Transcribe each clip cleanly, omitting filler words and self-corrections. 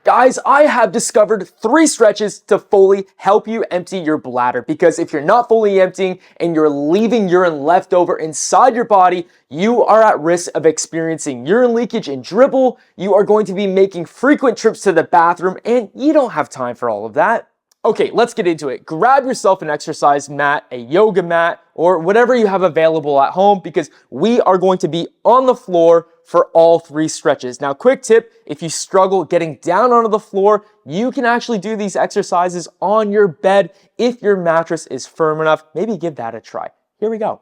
Guys, I have discovered 3 stretches to fully help you empty your bladder, because if you're not fully emptying and you're leaving urine left over inside your body, you are at risk of experiencing urine leakage and dribble. You are going to be making frequent trips to the bathroom, and you don't have time for all of that. Okay, let's get into it. Grab yourself an exercise mat, a yoga mat, or whatever you have available at home, because we are going to be on the floor for all 3 stretches. Now, quick tip, if you struggle getting down onto the floor, you can actually do these exercises on your bed if your mattress is firm enough. Maybe give that a try. Here we go.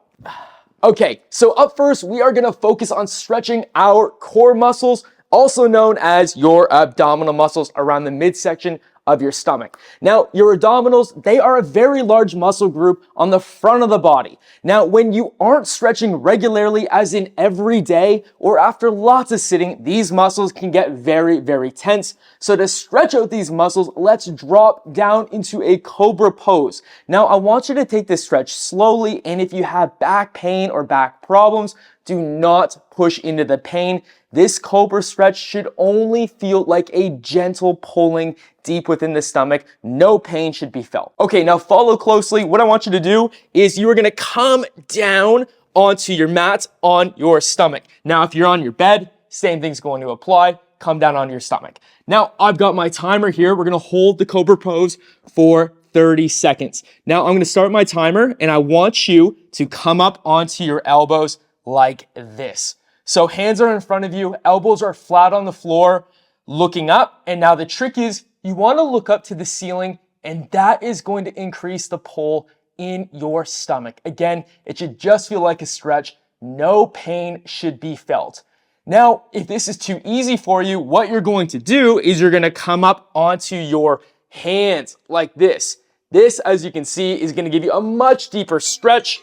Okay, so up first, we are gonna focus on stretching our core muscles, also known as your abdominal muscles around the midsection of your stomach. Now, your abdominals, they are a very large muscle group on the front of the body. Now, when you aren't stretching regularly, as in every day or after lots of sitting, these muscles can get very, very tense. So to stretch out these muscles, let's drop down into a cobra pose. Now, I want you to take this stretch slowly, and if you have back pain or back problems, do not push into the pain. This cobra stretch should only feel like a gentle pulling deep within the stomach. No pain should be felt. Okay, now follow closely. What I want you to do is you are gonna come down onto your mat on your stomach. Now, if you're on your bed, same thing's going to apply. Come down on your stomach. Now, I've got my timer here. We're gonna hold the cobra pose for 30 seconds. Now, I'm gonna start my timer, and I want you to come up onto your elbows like this. So hands are in front of you, elbows are flat on the floor, looking up. And now the trick is you want to look up to the ceiling, and that is going to increase the pull in your stomach. Again, it should just feel like a stretch. No pain should be felt. Now, if this is too easy for you, what you're going to do is you're going to come up onto your hands like this. This, as you can see, is going to give you a much deeper stretch.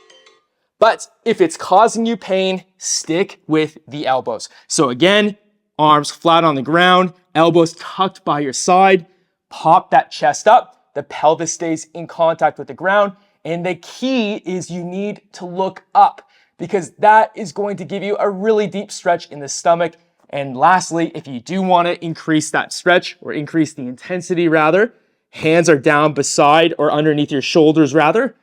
But if it's causing you pain, stick with the elbows. So again, arms flat on the ground, elbows tucked by your side, pop that chest up, the pelvis stays in contact with the ground, and the key is you need to look up, because that is going to give you a really deep stretch in the stomach. And lastly, if you do want to increase that stretch, or increase the intensity rather, hands are down beside or underneath your shoulders rather,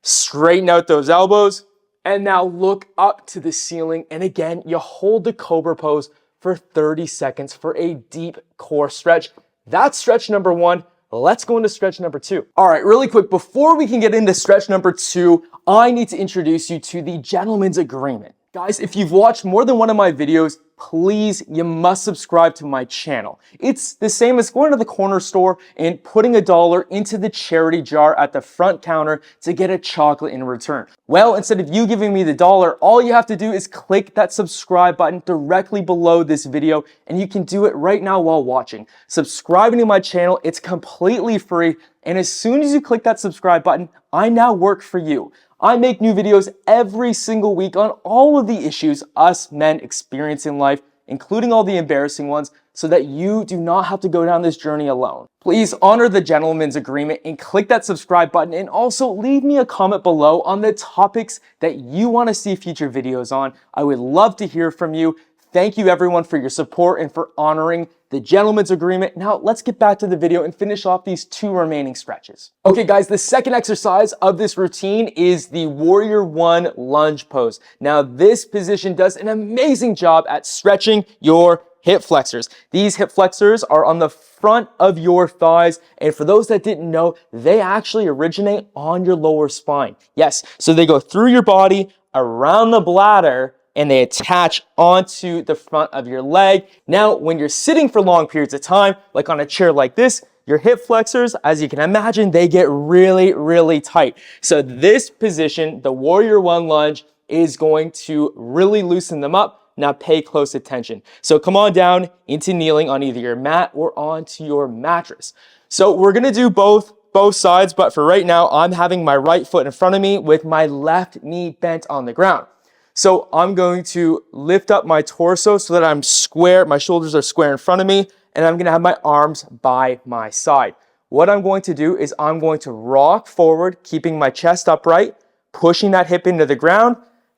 straighten out those elbows. And now look up to the ceiling. And again, you hold the cobra pose for 30 seconds for a deep core stretch. That's stretch number 1. Let's go into stretch number 2. All right, really quick, before we can get into stretch number 2, I need to introduce you to the gentleman's agreement. Guys, if you've watched more than one of my videos, please, you must subscribe to my channel. It's the same as going to the corner store and putting $1 into the charity jar at the front counter to get a chocolate in return. Well, instead of you giving me the $1, all you have to do is click that subscribe button directly below this video, and you can do it right now while watching. Subscribing to my channel, it's completely free, and as soon as you click that subscribe button, I now work for you. I make new videos every single week on all of the issues us men experience in life, including all the embarrassing ones, so that you do not have to go down this journey alone. Please honor the gentleman's agreement and click that subscribe button, and also leave me a comment below on the topics that you want to see future videos on. I would love to hear from you. Thank you everyone for your support and for honoring the gentleman's agreement. Now let's get back to the video and finish off these 2 remaining stretches. Okay guys, the second exercise of this routine is the Warrior One Lunge pose. Now this position does an amazing job at stretching your hip flexors. These hip flexors are on the front of your thighs, and for those that didn't know, they actually originate on your lower spine. Yes, so they go through your body, around the bladder, and they attach onto the front of your leg. Now, when you're sitting for long periods of time, like on a chair like this, your hip flexors, as you can imagine, they get really, really tight. So this position, the Warrior One Lunge, is going to really loosen them up. Now pay close attention. So come on down into kneeling on either your mat or onto your mattress. So we're gonna do both sides, but for right now, I'm having my right foot in front of me with my left knee bent on the ground. So I'm going to lift up my torso so that I'm square, my shoulders are square in front of me, and I'm gonna have my arms by my side. What I'm going to do is I'm going to rock forward, keeping my chest upright, pushing that hip into the ground,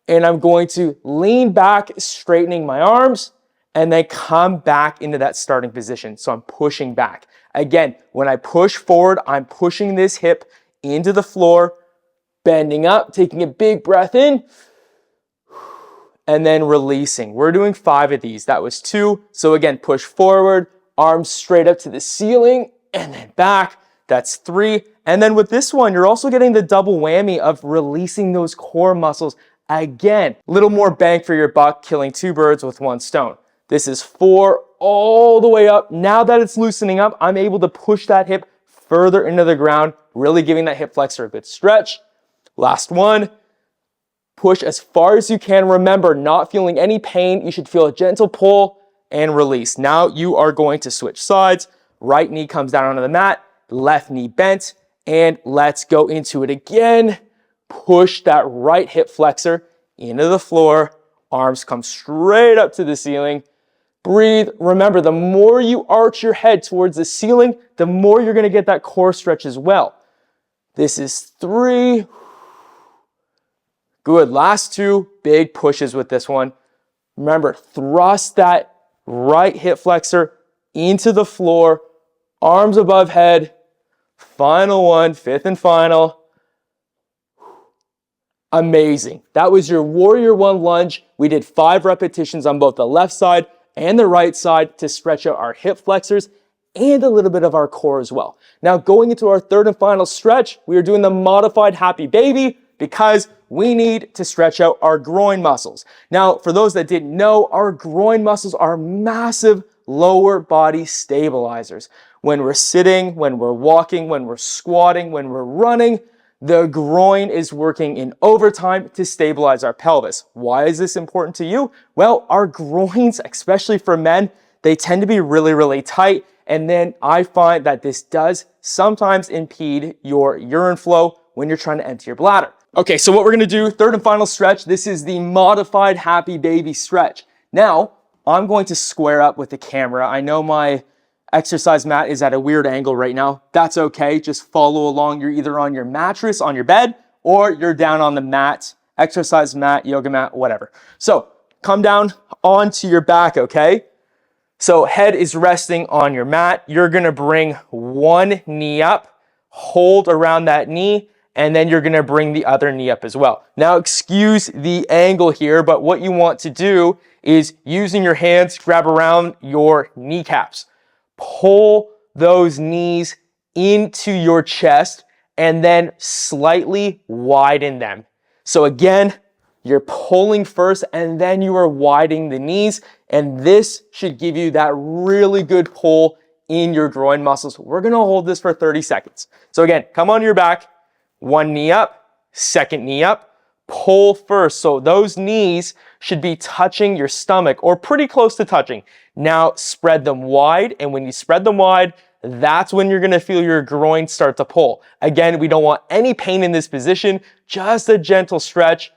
and I'm going to lean back, straightening my arms, and then come back into that starting position. So I'm pushing back. Again, when I push forward, I'm pushing this hip into the floor, bending up, taking a big breath in, and then releasing. We're doing 5 of these. That was 2. So again, push forward, arms straight up to the ceiling, and then back. That's 3. And then with this one, you're also getting the double whammy of releasing those core muscles. Again, a little more bang for your buck, killing 2 birds with 1 stone. This is 4 all the way up. Now that it's loosening up, I'm able to push that hip further into the ground, really giving that hip flexor a good stretch. Last one. Push as far as you can. Remember, not feeling any pain. You should feel a gentle pull and release. Now you are going to switch sides. Right knee comes down onto the mat, left knee bent, and let's go into it again. Push that right hip flexor into the floor. Arms come straight up to the ceiling. Breathe. Remember, the more you arch your head towards the ceiling, the more you're going to get that core stretch as well. This is 3. Good. Last 2 big pushes with this one. Remember, thrust that right hip flexor into the floor, arms above head. Final one, 5th and final. Amazing. That was your Warrior One lunge. We did 5 repetitions on both the left side and the right side to stretch out our hip flexors and a little bit of our core as well. Now going into our 3rd and final stretch, we are doing the modified happy baby because we need to stretch out our groin muscles. Now, for those that didn't know, our groin muscles are massive lower body stabilizers. When we're sitting, when we're walking, when we're squatting, when we're running, the groin is working in overtime to stabilize our pelvis. Why is this important to you? Well, our groins, especially for men, they tend to be really, really tight. And then I find that this does sometimes impede your urine flow when you're trying to empty your bladder. Okay, so what we're gonna do, 3rd and final stretch, this is the modified happy baby stretch. Now, I'm going to square up with the camera. I know my exercise mat is at a weird angle right now. That's okay, just follow along. You're either on your mattress, on your bed, or you're down on the mat, exercise mat, yoga mat, whatever. So come down onto your back, okay? So head is resting on your mat. You're gonna bring one knee up, hold around that knee, and then you're gonna bring the other knee up as well. Now excuse the angle here, but what you want to do is using your hands, grab around your kneecaps. Pull those knees into your chest and then slightly widen them. So again, you're pulling first and then you are widening the knees, and this should give you that really good pull in your groin muscles. We're gonna hold this for 30 seconds. So again, come on your back, one knee up, second knee up, pull first. So those knees should be touching your stomach or pretty close to touching. Now spread them wide, and when you spread them wide, that's when you're gonna feel your groin start to pull. Again, we don't want any pain in this position, just a gentle stretch.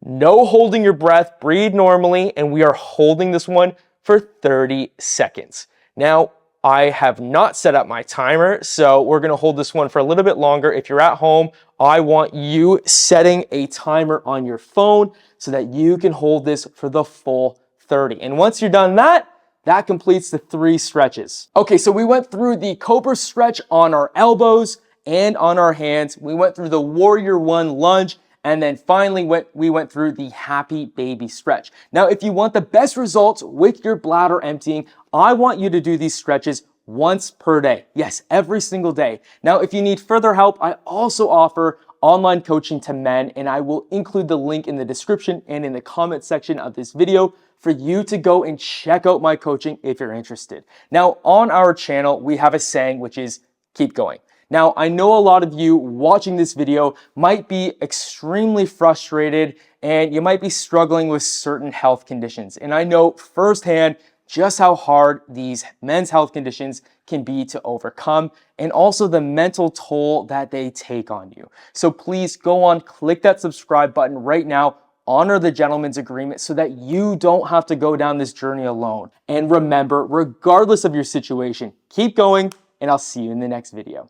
No holding your breath, breathe normally, and we are holding this one for 30 seconds. Now, I have not set up my timer, so we're gonna hold this one for a little bit longer. If you're at home, I want you setting a timer on your phone so that you can hold this for the full 30. And once you're done that completes the 3 stretches. Okay, so we went through the Cobra Stretch on our elbows and on our hands. We went through the Warrior One lunge, and then finally we went through the happy baby stretch. Now, if you want the best results with your bladder emptying, I want you to do these stretches once per day. Yes, every single day. Now, if you need further help, I also offer online coaching to men, and I will include the link in the description and in the comment section of this video for you to go and check out my coaching if you're interested. Now, on our channel, we have a saying, which is keep going. Now, I know a lot of you watching this video might be extremely frustrated and you might be struggling with certain health conditions. And I know firsthand just how hard these men's health conditions can be to overcome, and also the mental toll that they take on you. So please go on, click that subscribe button right now, honor the gentleman's agreement so that you don't have to go down this journey alone. And remember, regardless of your situation, keep going, and I'll see you in the next video.